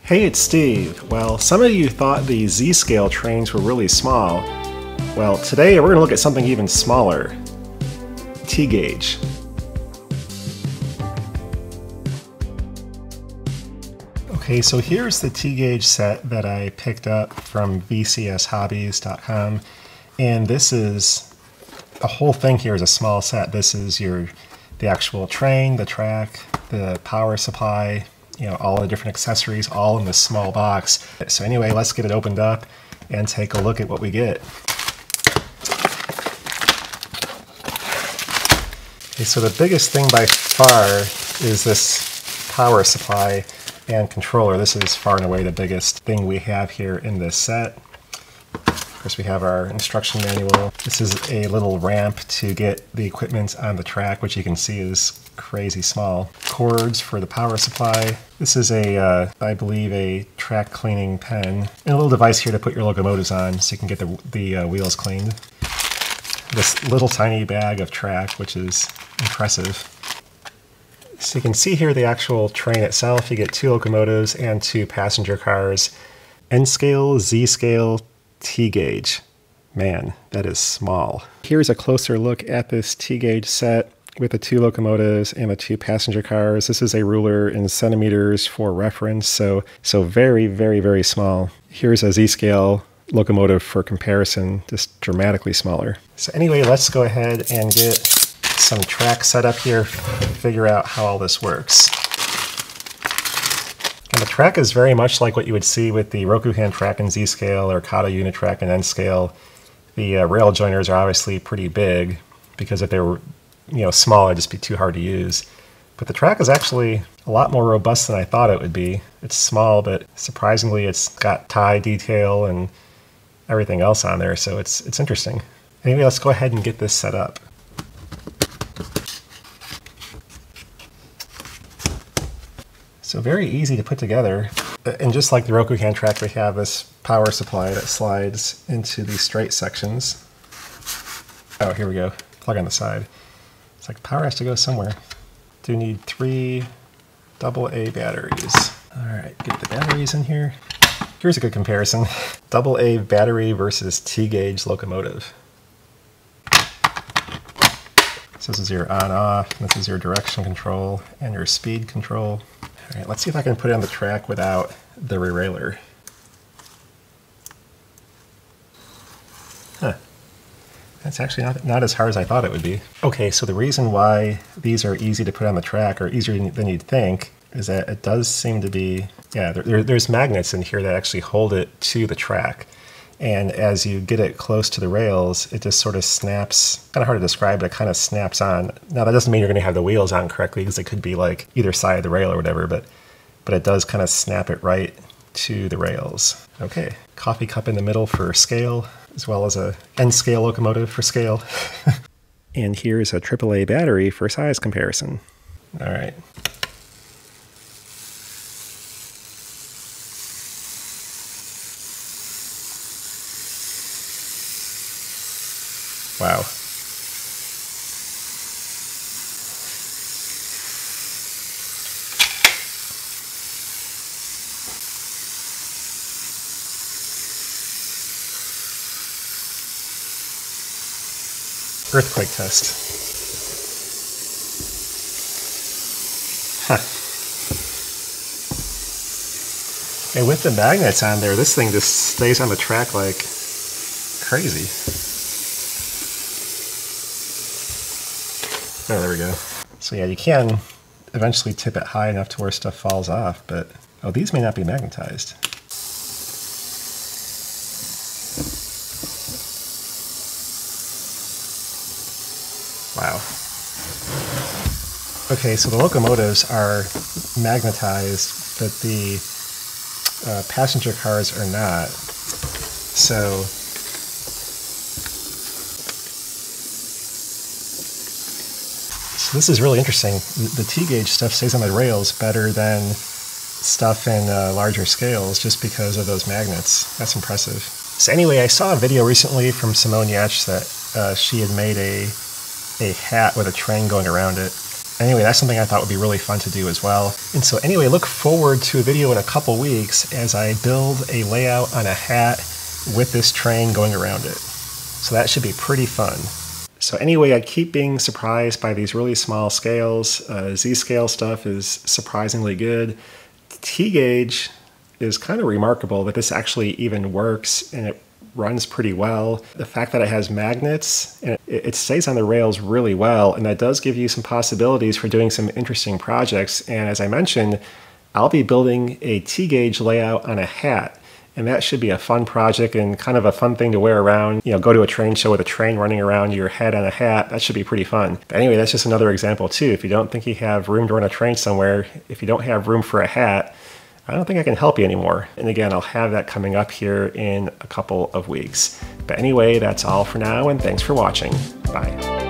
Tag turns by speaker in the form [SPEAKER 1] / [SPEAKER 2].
[SPEAKER 1] Hey, it's Steve. Well, some of you thought the Z-scale trains were really small. Well, today we're going to look at something even smaller. T-gauge. Okay, so here's the T-gauge set that I picked up from vcshobbies.com, and this is, the whole thing here is a small set. This is the actual train, the track, the power supply, all the different accessories, all in this small box. So anyway, let's get it opened up and take a look at what we get. Okay, so the biggest thing by far is this power supply and controller. This is far and away the biggest thing we have here in this set. Of course, we have our instruction manual. This is a little ramp to get the equipment on the track, which you can see is crazy small. Cords for the power supply. This is I believe a track cleaning pen. And a little device here to put your locomotives on so you can get the wheels cleaned. This little tiny bag of track, which is impressive. So you can see here the actual train itself. You get 2 locomotives and 2 passenger cars. N-scale, Z-scale, T-gauge. Man, that is small. Here's a closer look at this T-gauge set with the 2 locomotives and the 2 passenger cars. This is a ruler in centimeters for reference, so very, very, very small. Here's a Z-scale locomotive for comparison, just dramatically smaller. So anyway, let's go ahead and get some track set up here, figure out how all this works. And the track is very much like what you would see with the Rokuhan track in Z-scale or Kato Unitrack in N-scale. The rail joiners are obviously pretty big, because if they were small, it'd just be too hard to use. But the track is actually a lot more robust than I thought it would be. It's small, but surprisingly it's got tie detail and everything else on there, so it's interesting. Anyway, let's go ahead and get this set up. So very easy to put together. And just like the Rokuhan track, we have this power supply that slides into these straight sections. Oh, here we go. Plug on the side. It's like power has to go somewhere. Do need 3 AA batteries. All right, get the batteries in here. Here's a good comparison. AA battery versus T-gauge locomotive. So this is your on-off, this is your direction control, and your speed control. All right, let's see if I can put it on the track without the derailleur. Huh. That's actually not as hard as I thought it would be. Okay, so the reason why these are easy to put on the track, or easier than you'd think, is that it does seem to be, there's magnets in here that actually hold it to the track. And as you get it close to the rails, it just sort of snaps, kind of hard to describe, but it kind of snaps on. Now that doesn't mean you're going to have the wheels on correctly, because it could be like either side of the rail or whatever, but it does kind of snap it right to the rails. Okay, coffee cup in the middle for scale, as well as a N-scale locomotive for scale. And here's a AAA battery for size comparison. All right. Wow. Earthquake test. Huh. And with the magnets on there, this thing just stays on the track like crazy. Oh, there we go. So yeah, you can eventually tip it high enough to where stuff falls off, but oh, these may not be magnetized. Wow. Okay, so the locomotives are magnetized, but the passenger cars are not. So this is really interesting. The T-gauge stuff stays on the rails better than stuff in larger scales just because of those magnets. That's impressive. So anyway, I saw a video recently from Simone Yach that she had made a hat with a train going around it. Anyway, that's something I thought would be really fun to do as well. And so anyway, look forward to a video in a couple weeks as I build a layout on a hat with this train going around it. So that should be pretty fun. So anyway, I keep being surprised by these really small scales. Z-scale stuff is surprisingly good. T-gauge is kind of remarkable that this actually even works, and it runs pretty well. The fact that it has magnets and it stays on the rails really well, and that does give you some possibilities for doing some interesting projects. And as I mentioned, I'll be building a T-gauge layout on a hat, and that should be a fun project and kind of a fun thing to wear around. You know, go to a train show with a train running around your head on a hat. That should be pretty fun. But anyway, that's just another example too. If you don't think you have room to run a train somewhere, if you don't have room for a hat, I don't think I can help you anymore. And again, I'll have that coming up here in a couple of weeks. But anyway, that's all for now, and thanks for watching. Bye.